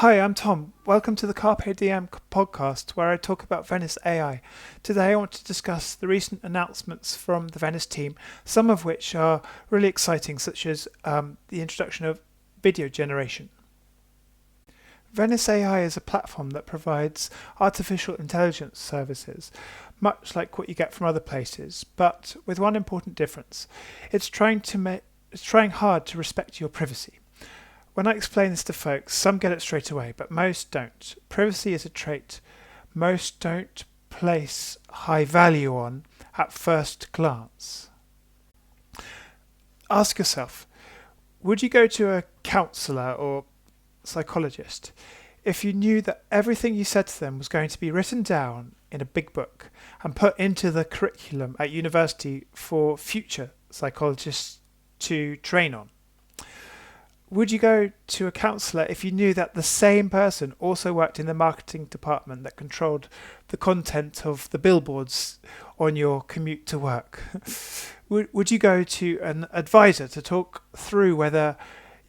Hi, I'm Tom. Welcome to the Carpe DIEM podcast where I talk about Venice AI. Today I want to discuss the recent announcements from the Venice team, some of which are really exciting, such as the introduction of video generation. Venice AI is a platform that provides artificial intelligence services, much like what you get from other places, but with one important difference. It's trying hard to respect your privacy. When I explain this to folks, some get it straight away, but most don't. Privacy is a trait most don't place high value on at first glance. Ask yourself, would you go to a counsellor or psychologist if you knew that everything you said to them was going to be written down in a big book and put into the curriculum at university for future psychologists to train on? Would you go to a counsellor if you knew that the same person also worked in the marketing department that controlled the content of the billboards on your commute to work? Would you go to an advisor to talk through whether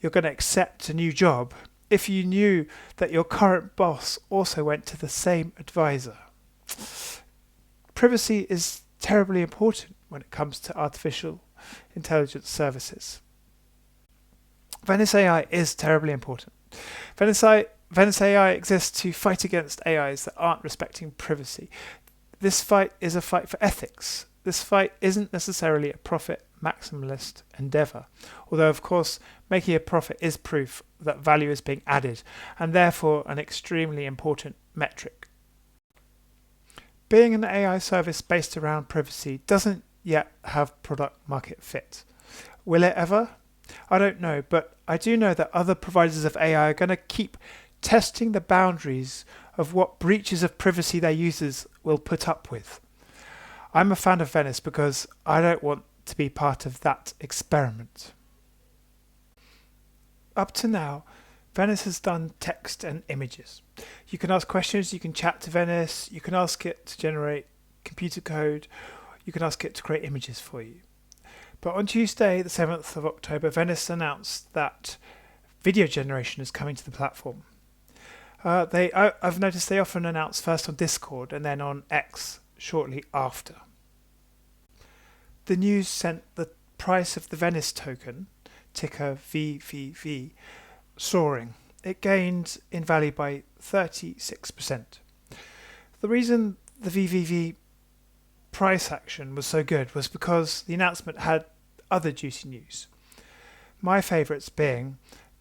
you're going to accept a new job if you knew that your current boss also went to the same advisor? Privacy is terribly important when it comes to artificial intelligence services. Venice AI is terribly important. Venice AI exists to fight against AIs that aren't respecting privacy. This fight is a fight for ethics. This fight isn't necessarily a profit maximalist endeavour, although of course making a profit is proof that value is being added and therefore an extremely important metric. Being an AI service based around privacy doesn't yet have product market fit. Will it ever? I don't know, but I do know that other providers of AI are going to keep testing the boundaries of what breaches of privacy their users will put up with. I'm a fan of Venice because I don't want to be part of that experiment. Up to now, Venice has done text and images. You can ask questions, you can chat to Venice, you can ask it to generate computer code, you can ask it to create images for you. But on Tuesday, the 7th of October, Venice announced that video generation is coming to the platform. I've noticed they often announce first on Discord and then on X shortly after. The news sent the price of the Venice token, ticker VVV, soaring. It gained in value by 36%. The reason the VVV price action was so good was because the announcement had other juicy news. My favourites being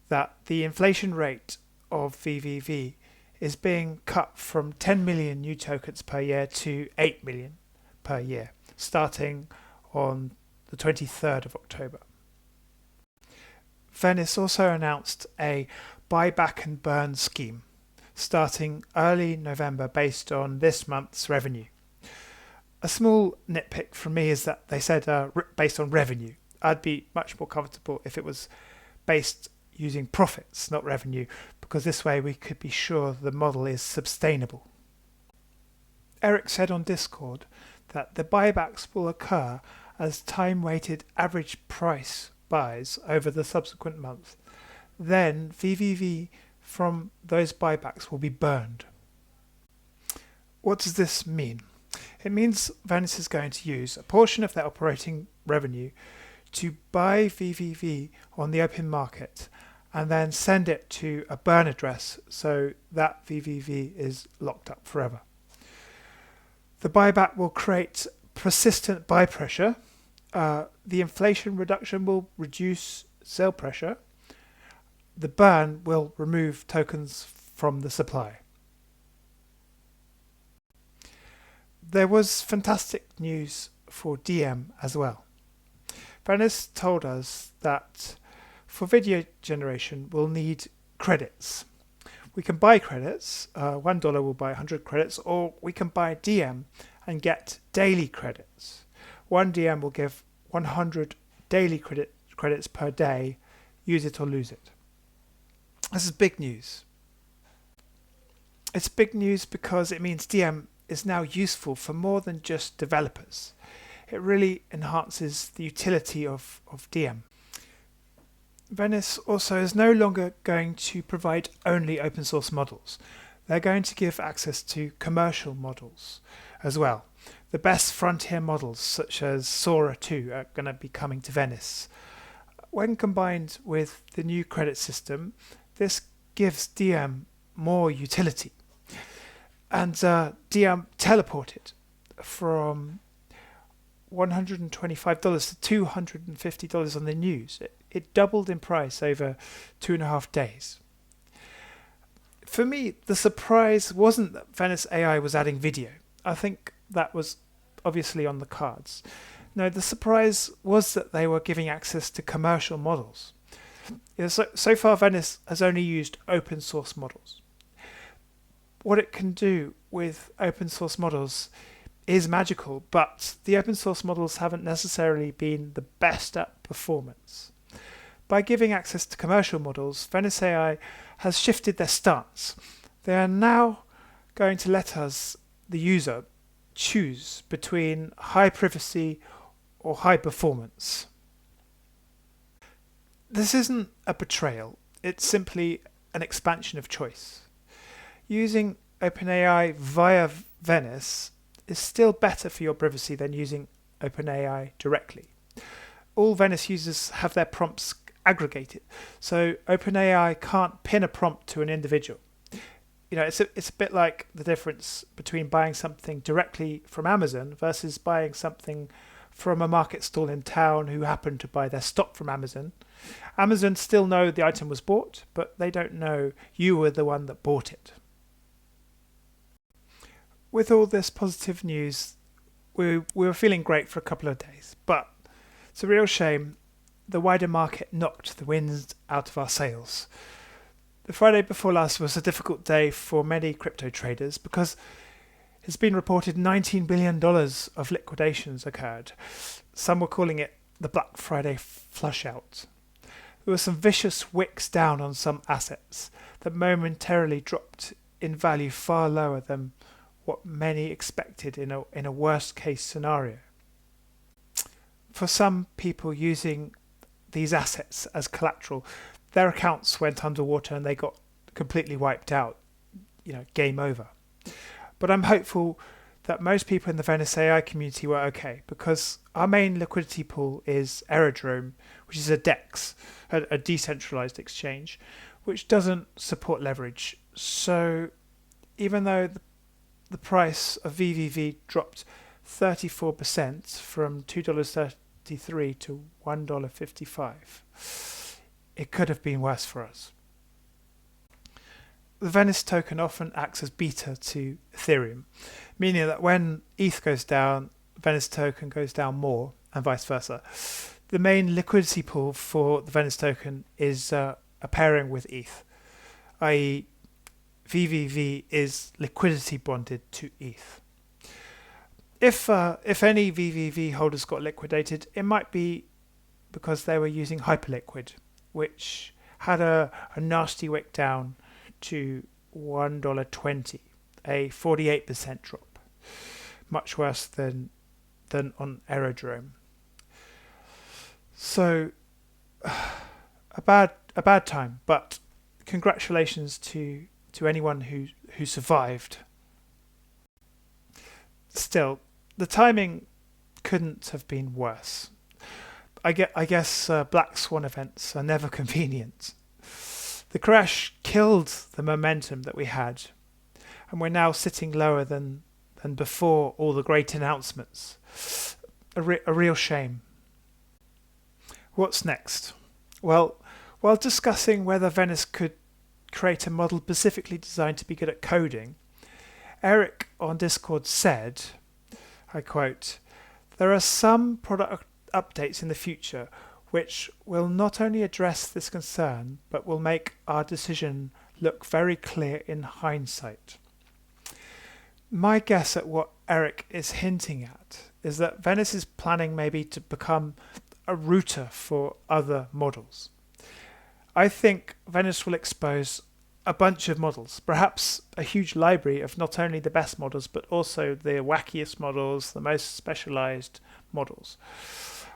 that the inflation rate of VVV is being cut from 10 million new tokens per year to 8 million per year, starting on the 23rd of October. Venice also announced a buyback and burn scheme starting early November based on this month's revenue. A small nitpick from me is that they said based on revenue. I'd be much more comfortable if it was based using profits, not revenue, because this way we could be sure the model is sustainable. Erik said on Discord that the buybacks will occur as time-weighted average price buys over the subsequent month. Then VVV from those buybacks will be burned. What does this mean? It means Venice is going to use a portion of their operating revenue to buy VVV on the open market and then send it to a burn address so that VVV is locked up forever. The buyback will create persistent buy pressure. The inflation reduction will reduce sell pressure. The burn will remove tokens from the supply. There was fantastic news for DIEM as well. Venice told us that for video generation we'll need credits. We can buy credits, $1 will buy 100 credits, or we can buy DIEM and get daily credits. One DIEM will give 100 daily credits per day, use it or lose it. This is big news. It's big news because it means DIEM is now useful for more than just developers. It really enhances the utility of DIEM. Venice also is no longer going to provide only open source models. They're going to give access to commercial models as well. The best frontier models, such as Sora 2, are going to be coming to Venice. When combined with the new credit system, this gives DIEM more utility. And DIEM teleported from $125 to $250 on the news. It doubled in price over 2.5 days. For me, the surprise wasn't that VeniceAI was adding video. I think that was obviously on the cards. No, the surprise was that they were giving access to commercial models. So far, Venice has only used open source models. What it can do with open source models is magical, but the open source models haven't necessarily been the best at performance. By giving access to commercial models, VeniceAI has shifted their stance. They are now going to let us, the user, choose between high privacy or high performance. This isn't a betrayal, it's simply an expansion of choice. Using OpenAI via Venice is still better for your privacy than using OpenAI directly. All Venice users have their prompts aggregated, so OpenAI can't pin a prompt to an individual. It's a bit like the difference between buying something directly from Amazon versus buying something from a market stall in town who happened to buy their stock from Amazon. Amazon still know the item was bought, but they don't know you were the one that bought it. With all this positive news, we were feeling great for a couple of days, but it's a real shame the wider market knocked the wind out of our sails. The Friday before last was a difficult day for many crypto traders because it's been reported $19 billion of liquidations occurred. Some were calling it the Black Friday flush out. There were some vicious wicks down on some assets that momentarily dropped in value far lower than what many expected in a worst case scenario. For some people using these assets as collateral, their accounts went underwater and they got completely wiped out, game over. But I'm hopeful that most people in the VeniceAI community were okay, because our main liquidity pool is Aerodrome, which is a DEX, a decentralized exchange, which doesn't support leverage. So even though the price of VVV dropped 34% from $2.33 to $1.55, it could have been worse for us. The Venice token often acts as beta to Ethereum, meaning that when ETH goes down, Venice token goes down more, and vice versa. The main liquidity pool for the Venice token is a pairing with ETH, i.e. VVV is liquidity bonded to ETH. If any VVV holders got liquidated, it might be because they were using Hyperliquid, which had a nasty wick down to $1.20, a 48% drop, much worse than on Aerodrome. So a bad time, but congratulations to anyone who survived. Still, the timing couldn't have been worse. I guess Black Swan events are never convenient. The crash killed the momentum that we had, and we're now sitting lower than before all the great announcements. A real shame. What's next? Well, while discussing whether Venice could create a model specifically designed to be good at coding, Erik on Discord said, I quote, "There are some product updates in the future which will not only address this concern, but will make our decision look very clear in hindsight." My guess at what Erik is hinting at is that Venice is planning maybe to become a router for other models. I think Venice will expose a bunch of models, perhaps a huge library of not only the best models, but also the wackiest models, the most specialized models.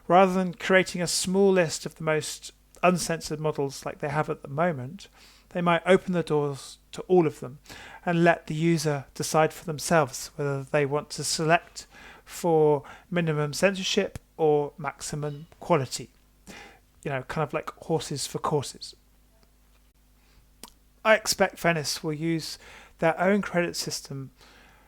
Rather than creating a small list of the most uncensored models like they have at the moment, they might open the doors to all of them and let the user decide for themselves whether they want to select for minimum censorship or maximum quality. Kind of like horses for courses. I expect Venice will use their own credit system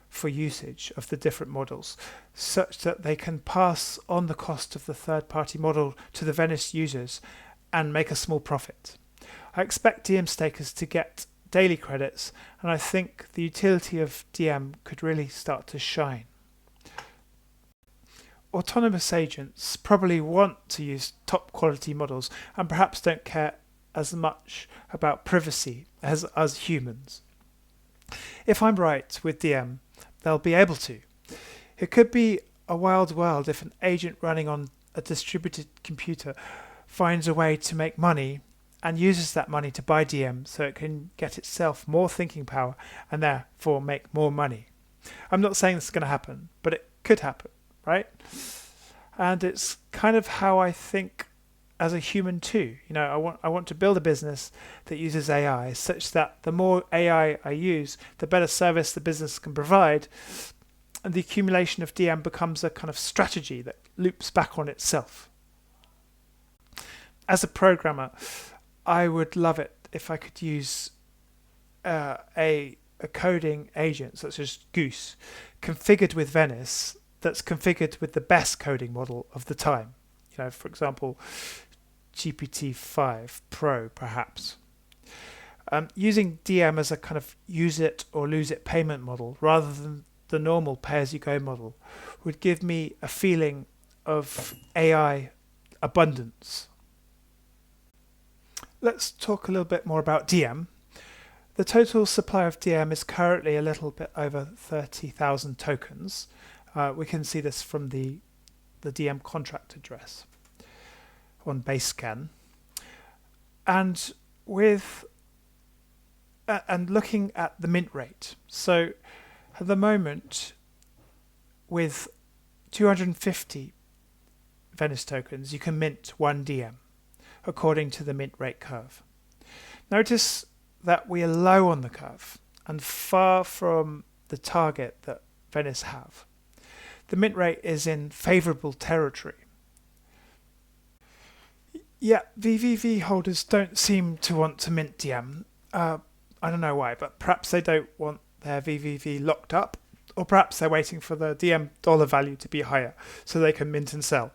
for usage of the different models, such that they can pass on the cost of the third-party model to the Venice users and make a small profit. I expect DIEM stakers to get daily credits, and I think the utility of DIEM could really start to shine. Autonomous agents probably want to use top quality models and perhaps don't care as much about privacy as us humans. If I'm right with DIEM, they'll be able to. It could be a wild world if an agent running on a distributed computer finds a way to make money and uses that money to buy DIEM so it can get itself more thinking power and therefore make more money. I'm not saying this is going to happen, but it could happen, right? And it's kind of how I think as a human too. I want to build a business that uses AI such that the more AI I use, the better service the business can provide, and the accumulation of DIEM becomes a kind of strategy that loops back on itself. As a programmer, I would love it if I could use a coding agent such as Goose configured with Venice that's configured with the best coding model of the time. For example, GPT-5 Pro, perhaps. Using DIEM as a kind of use it or lose it payment model rather than the normal pay-as-you-go model would give me a feeling of AI abundance. Let's talk a little bit more about DIEM. The total supply of DIEM is currently a little bit over 30,000 tokens. We can see this from the DIEM contract address on Basescan. And looking at the mint rate. So at the moment, with 250 Venice tokens, you can mint 1 DIEM, according to the mint rate curve. Notice that we are low on the curve and far from the target that Venice have. The mint rate is in favourable territory. Yet VVV holders don't seem to want to mint DIEM. I don't know why, but perhaps they don't want their VVV locked up, or perhaps they're waiting for the DIEM dollar value to be higher so they can mint and sell.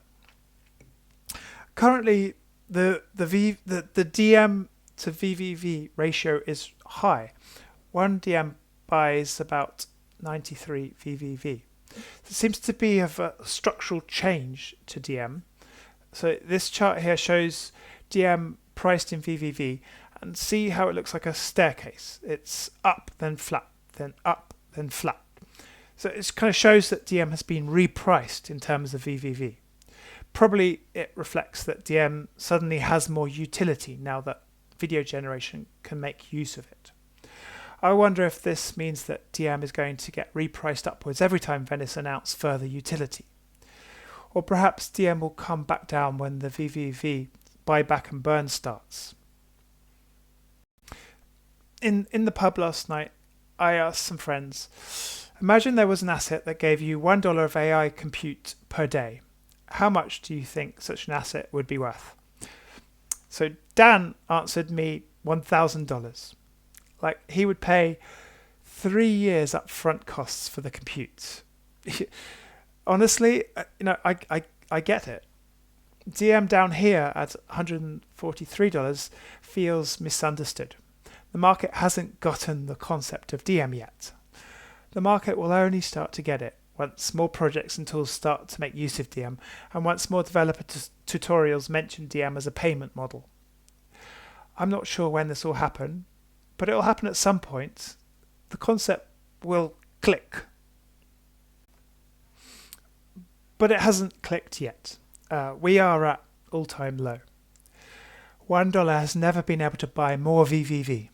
Currently, the DIEM to VVV ratio is high. 1 DIEM buys about 93 VVV. There seems to be a structural change to DIEM. So this chart here shows DIEM priced in VVV, and see how it looks like a staircase. It's up, then flat, then up, then flat. So it kind of shows that DIEM has been repriced in terms of VVV. Probably it reflects that DIEM suddenly has more utility now that video generation can make use of it. I wonder if this means that DIEM is going to get repriced upwards every time Venice announces further utility. Or perhaps DIEM will come back down when the VVV buyback and burn starts. In the pub last night, I asked some friends, imagine there was an asset that gave you $1 of AI compute per day. How much do you think such an asset would be worth? So Dan answered me $1,000. Like he would pay 3 years upfront costs for the compute. Honestly, I get it. DIEM down here at $143 feels misunderstood. The market hasn't gotten the concept of DIEM yet. The market will only start to get it once more projects and tools start to make use of DIEM, and once more developer tutorials mention DIEM as a payment model. I'm not sure when this will happen, but it will happen at some point. The concept will click. But it hasn't clicked yet. We are at all-time low. $1 has never been able to buy more VVV,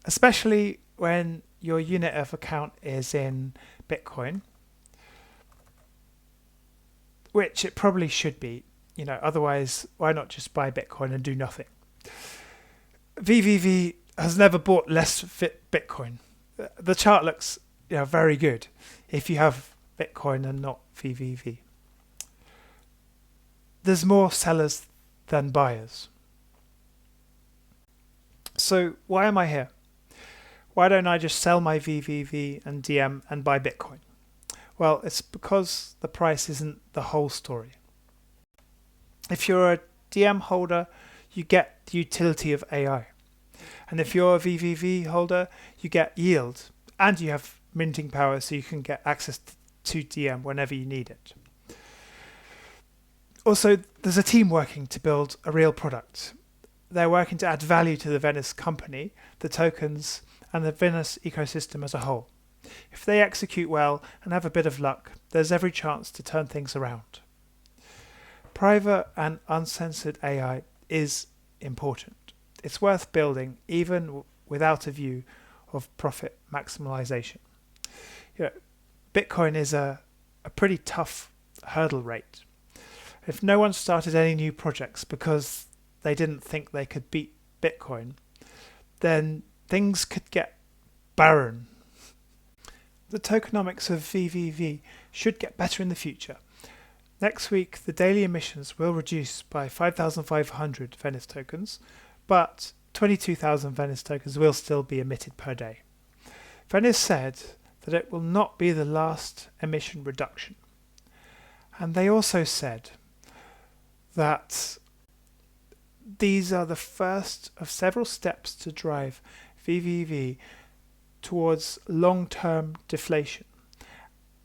especially when your unit of account is in Bitcoin, which it probably should be. Otherwise, why not just buy Bitcoin and do nothing? VVV has never bought less fit Bitcoin. The chart looks very good if you have Bitcoin and not VVV. There's more sellers than buyers. So why am I here? Why don't I just sell my VVV and DIEM and buy Bitcoin? Well, it's because the price isn't the whole story. If you're a DIEM holder, you get the utility of AI. And if you're a VVV holder, you get yield and you have minting power so you can get access to DIEM whenever you need it. Also, there's a team working to build a real product. They're working to add value to the Venice company, the tokens, and the Venice ecosystem as a whole. If they execute well and have a bit of luck, there's every chance to turn things around. Private and uncensored AI is important. It's worth building even without a view of profit maximalization. Bitcoin is a pretty tough hurdle rate. If no one started any new projects because they didn't think they could beat Bitcoin, then things could get barren. The tokenomics of VVV should get better in the future. Next week, the daily emissions will reduce by 5,500 Venice tokens, but 22,000 Venice tokens will still be emitted per day. Venice said that it will not be the last emission reduction. And they also said that these are the first of several steps to drive VVV towards long-term deflation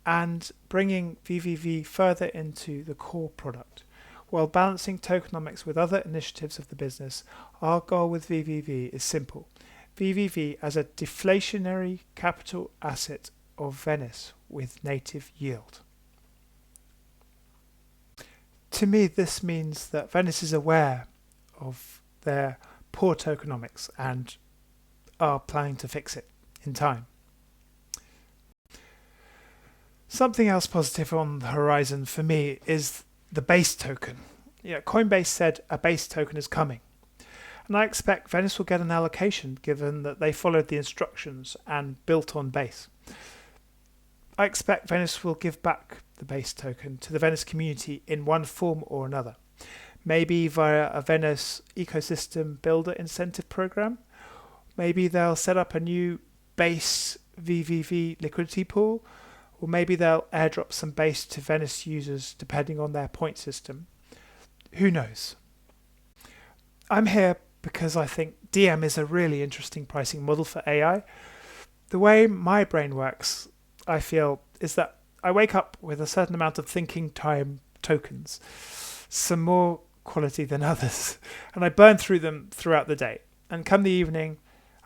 and bringing VVV further into the core product. While balancing tokenomics with other initiatives of the business, our goal with VVV is simple. VVV as a deflationary capital asset of Venice with native yield. To me, this means that Venice is aware of their poor tokenomics and are planning to fix it in time. Something else positive on the horizon for me is the base token. Coinbase said a base token is coming. And I expect Venice will get an allocation given that they followed the instructions and built on base. I expect Venice will give back the base token to the Venice community in one form or another. Maybe via a Venice ecosystem builder incentive program. Maybe they'll set up a new base VVV liquidity pool, or maybe they'll airdrop some base to Venice users depending on their point system. Who knows? I'm here because I think DIEM is a really interesting pricing model for AI. The way my brain works, I feel, is that I wake up with a certain amount of thinking time tokens, some more quality than others, and I burn through them throughout the day. And come the evening,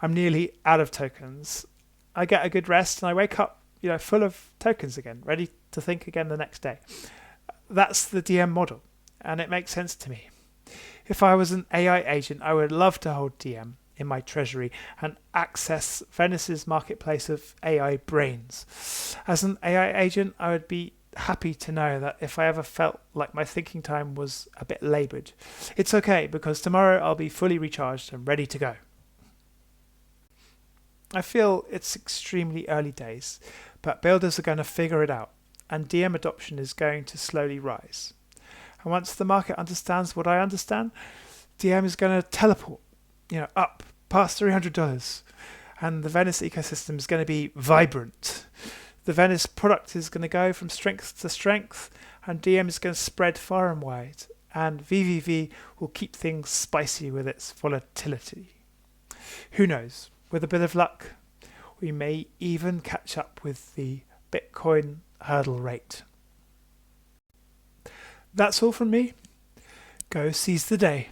I'm nearly out of tokens. I get a good rest and I wake up, full of tokens again, ready to think again the next day. That's the DIEM model, and it makes sense to me. If I was an AI agent, I would love to hold DIEM in my treasury and access Venice's marketplace of AI brains. As an AI agent, I would be happy to know that if I ever felt like my thinking time was a bit laboured, it's okay because tomorrow I'll be fully recharged and ready to go. I feel it's extremely early days, but builders are going to figure it out, and DIEM adoption is going to slowly rise. And once the market understands what I understand, DIEM is going to teleport, up past $300, and the Venice ecosystem is going to be vibrant. The Venice product is going to go from strength to strength, and DIEM is going to spread far and wide, and VVV will keep things spicy with its volatility. Who knows? With a bit of luck, we may even catch up with the Bitcoin hurdle rate. That's all from me. Go seize the day.